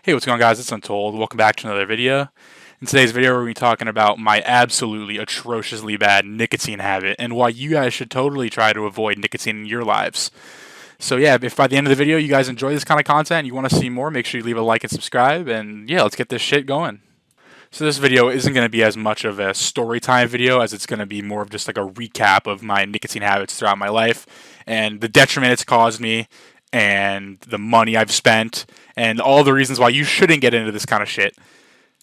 Hey, what's going on, guys? It's Untold. Welcome back to another video. In today's video, we're going to be talking about my absolutely atrociously bad nicotine habit and why you guys should totally try to avoid nicotine in your lives. So yeah, if by the end of the video you guys enjoy this kind of content and you want to see more, make sure you leave a like and subscribe, and yeah, let's get this shit going. So this video isn't going to be as much of a story time video as it's going to be more of just like a recap of my nicotine habits throughout my life and the detriment it's caused me and the money I've spent and all the reasons why you shouldn't get into this kind of shit.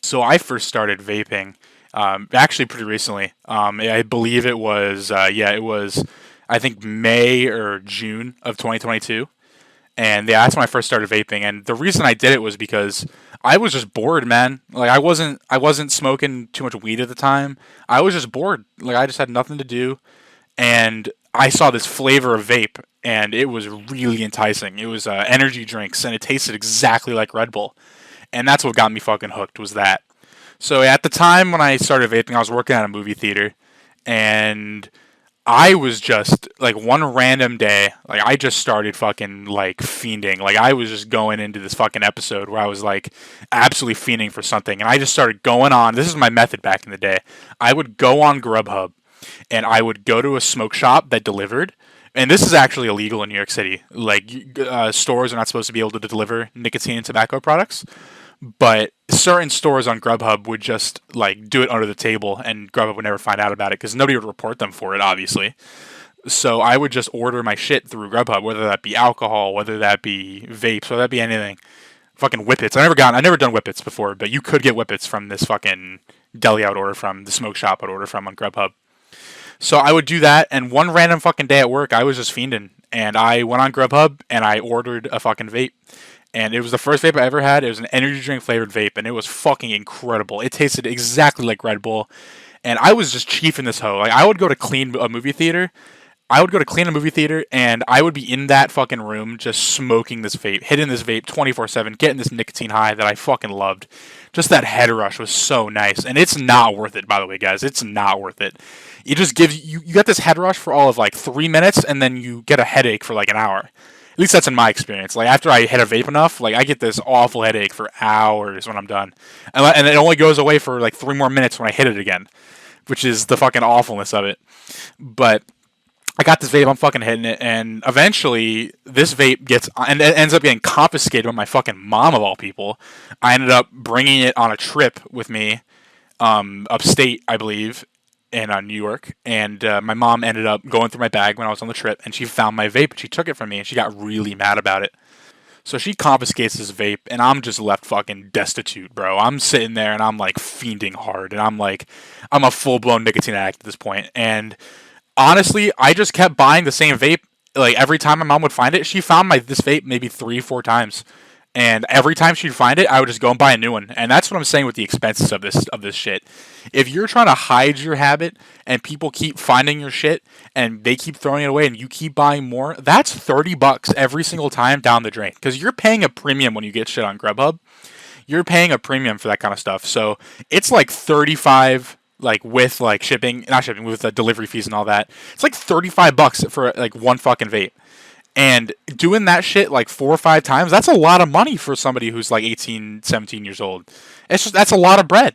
So I first started vaping actually pretty recently. I believe it was I think May or June of 2022. And yeah, that's when I first started vaping. And the reason I did it was because I was just bored, man. Like I wasn't smoking too much weed at the time. I was just bored. Like I just had nothing to do, and I saw this flavor of vape, and it was really enticing. It was energy drinks, and it tasted exactly like Red Bull, and that's what got me fucking hooked. Was that? So at the time when I started vaping, I was working at a movie theater, and I was just like one random day, like I just started fucking like fiending. Like I was just going into this fucking episode where I was like absolutely fiending for something, and I just started going on. This is my method back in the day. I would go on Grubhub, and I would go to a smoke shop that delivered. And this is actually illegal in New York City. Like stores are not supposed to be able to deliver nicotine and tobacco products, but certain stores on Grubhub would just like do it under the table, and Grubhub would never find out about it because nobody would report them for it, obviously. So I would just order my shit through Grubhub, whether that be alcohol, whether that be vapes, whether that be anything. Fucking whippets. I never done whippets before, but you could get whippets from this fucking deli I'd order from, the smoke shop I'd order from on Grubhub. So I would do that, and one random fucking day at work, I was just fiending, and I went on Grubhub and I ordered a fucking vape, and it was the first vape I ever had. It was an energy drink flavored vape, and it was fucking incredible. It tasted exactly like Red Bull, and I was just chiefing this hoe. Like I would go to clean a movie theater. I would go to clean a movie theater, and I would be in that fucking room just smoking this vape, hitting this vape 24/7, getting this nicotine high that I fucking loved. Just that head rush was so nice, and it's not worth it, by the way, guys. It's not worth it. It just gives you get this head rush for all of like 3 minutes, and then you get a headache for like an hour. At least that's in my experience. Like after I hit a vape enough, like I get this awful headache for hours when I'm done, and it only goes away for like 3 more minutes when I hit it again, which is the fucking awfulness of it. But I got this vape, I'm fucking hitting it, and eventually this vape gets and it ends up getting confiscated by my fucking mom of all people. I ended up bringing it on a trip with me, upstate, I believe, in New York, and my mom ended up going through my bag when I was on the trip, and she found my vape, and she took it from me, and she got really mad about it. So she confiscates this vape, and I'm just left fucking destitute, bro. I'm sitting there, and I'm like fiending hard, and I'm a full blown nicotine addict at this point, and honestly, I just kept buying the same vape. Like every time my mom would find it, she found this vape maybe 3, 4 times, and every time she'd find it, I would just go and buy a new one. And that's what I'm saying with the expenses of this shit. If you're trying to hide your habit and people keep finding your shit and they keep throwing it away and you keep buying more, that's $30 every single time down the drain. Because you're paying a premium when you get shit on Grubhub. You're paying a premium for that kind of stuff. So it's like 35 like with like shipping, not shipping, with the delivery fees and all that. It's like $35 for like one fucking vape. And doing that shit like 4 or 5 times, that's a lot of money for somebody who's like 18, 17 years old. That's a lot of bread.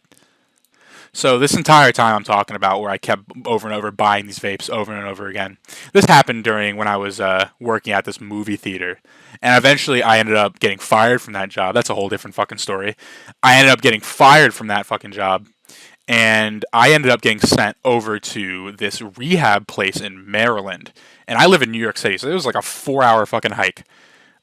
So this entire time I'm talking about where I kept over and over buying these vapes over and over again. This happened during when I was working at this movie theater. And eventually I ended up getting fired from that job. That's a whole different fucking story. I ended up getting fired from that fucking job, and I ended up getting sent over to this rehab place in Maryland. And I live in New York City, so it was like a 4-hour fucking hike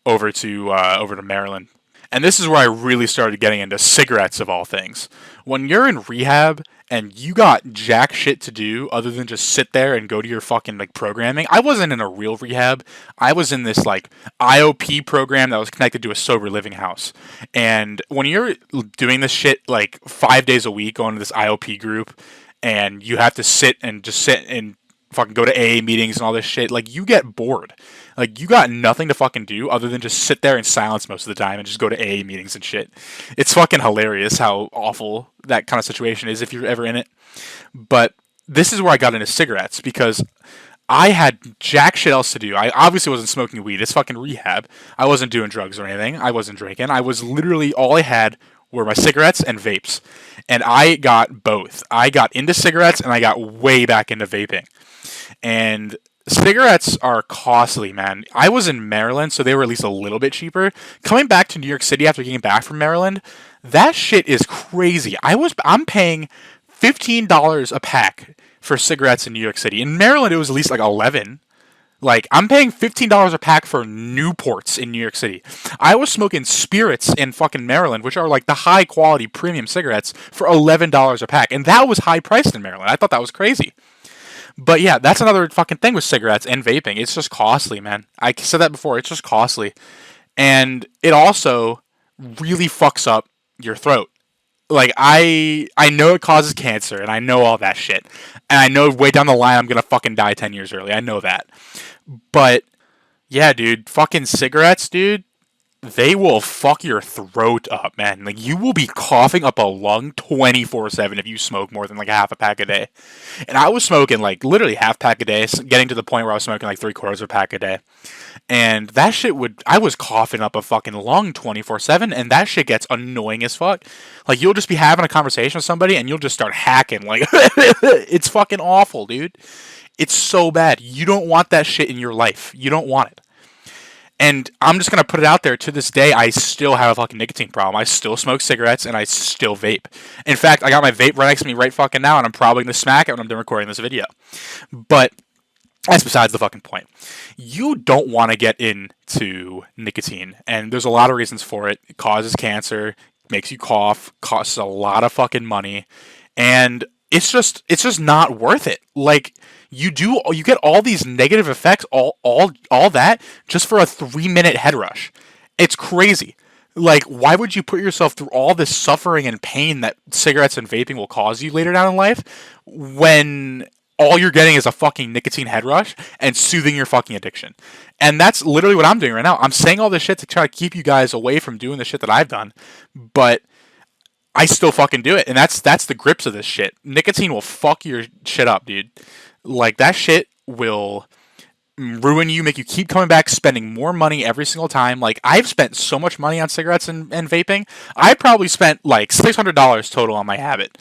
over to Maryland. And this is where I really started getting into cigarettes of all things. When you're in rehab and you got jack shit to do other than just sit there and go to your fucking like programming. I wasn't in a real rehab. I was in this like IOP program that was connected to a sober living house. And when you're doing this shit like 5 days a week, going to this IOP group, and you have to sit and fucking go to AA meetings and all this shit, like you get bored. Like you got nothing to fucking do other than just sit there in silence most of the time and just go to AA meetings and shit. It's fucking hilarious how awful that kind of situation is if you're ever in it. But this is where I got into cigarettes because I had jack shit else to do. I obviously wasn't smoking weed. It's fucking rehab. I wasn't doing drugs or anything. I wasn't drinking. I was literally all I had were my cigarettes and vapes. And I got both. I got into cigarettes and I got way back into vaping. And cigarettes are costly, man. I was in Maryland, so they were at least a little bit cheaper. Coming back to New York City after getting back from Maryland, that shit is crazy. I'm paying $15 a pack for cigarettes in New York City. In Maryland, it was at least like 11. Like, I'm paying $15 a pack for Newports in New York City. I was smoking Spirits in fucking Maryland, which are like the high quality premium cigarettes, for $11 a pack. And that was high priced in Maryland. I thought that was crazy. But yeah, that's another fucking thing with cigarettes and vaping. It's just costly, man. I said that before. It's just costly. And it also really fucks up your throat. Like, I know it causes cancer, and I know all that shit. And I know way down the line I'm gonna fucking die 10 years early. I know that. But yeah, dude, fucking cigarettes, dude, they will fuck your throat up, man. Like, you will be coughing up a lung 24/7 if you smoke more than like half a pack a day. And I was smoking like literally half pack a day, getting to the point where I was smoking like 3/4 of a pack a day. And that shit I was coughing up a fucking lung 24/7, and that shit gets annoying as fuck. Like, you'll just be having a conversation with somebody and you'll just start hacking. Like, it's fucking awful, dude. It's so bad. You don't want that shit in your life. You don't want it. And I'm just going to put it out there, to this day, I still have a fucking nicotine problem. I still smoke cigarettes, and I still vape. In fact, I got my vape right next to me right fucking now, and I'm probably going to smack it when I'm done recording this video. But that's besides the fucking point. You don't want to get into nicotine, and there's a lot of reasons for it. It causes cancer, makes you cough, costs a lot of fucking money, and it's just not worth it. Like, you get all these negative effects, all that, just for a 3-minute head rush. It's crazy. Like, why would you put yourself through all this suffering and pain that cigarettes and vaping will cause you later down in life, when all you're getting is a fucking nicotine head rush and soothing your fucking addiction? And that's literally what I'm doing right now. I'm saying all this shit to try to keep you guys away from doing the shit that I've done, but I still fucking do it. And that's the grips of this shit. Nicotine will fuck your shit up, dude. Like, that shit will ruin you, make you keep coming back, spending more money every single time. Like, I've spent so much money on cigarettes and vaping. I probably spent like $600 total on my habit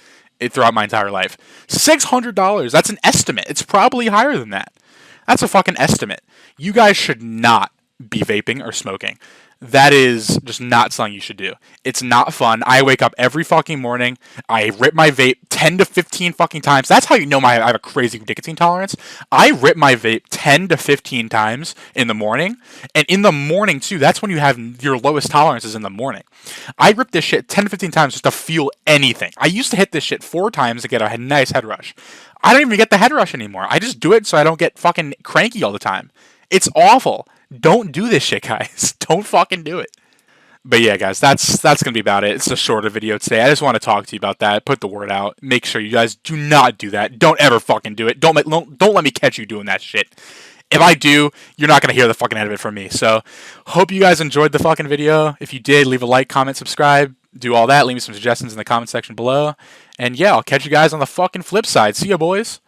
throughout my entire life. $600. That's an estimate. It's probably higher than that. That's a fucking estimate. You guys should not be vaping or smoking. That is just not something you should do. It's not fun. I wake up every fucking morning. I rip my vape 10 to 15 fucking times. That's how you know I have a crazy nicotine tolerance. I rip my vape 10 to 15 times in the morning. And in the morning, too, that's when you have your lowest tolerances, in the morning. I rip this shit 10 to 15 times just to feel anything. I used to hit this shit 4 times to get a nice head rush. I don't even get the head rush anymore. I just do it so I don't get fucking cranky all the time. It's awful. Don't do this shit, guys. Don't fucking do it. But yeah, guys, that's gonna be about it. It's a shorter video today. I just want to talk to you about that. Put the word out. Make sure you guys do not do that. Don't ever fucking do it. Don't let me catch you doing that shit. If I do, you're not gonna hear the fucking end of it from me. So, hope you guys enjoyed the fucking video. If you did, leave a like, comment, subscribe, do all that. Leave me some suggestions in the comment section below. And yeah, I'll catch you guys on the fucking flip side. See ya, boys.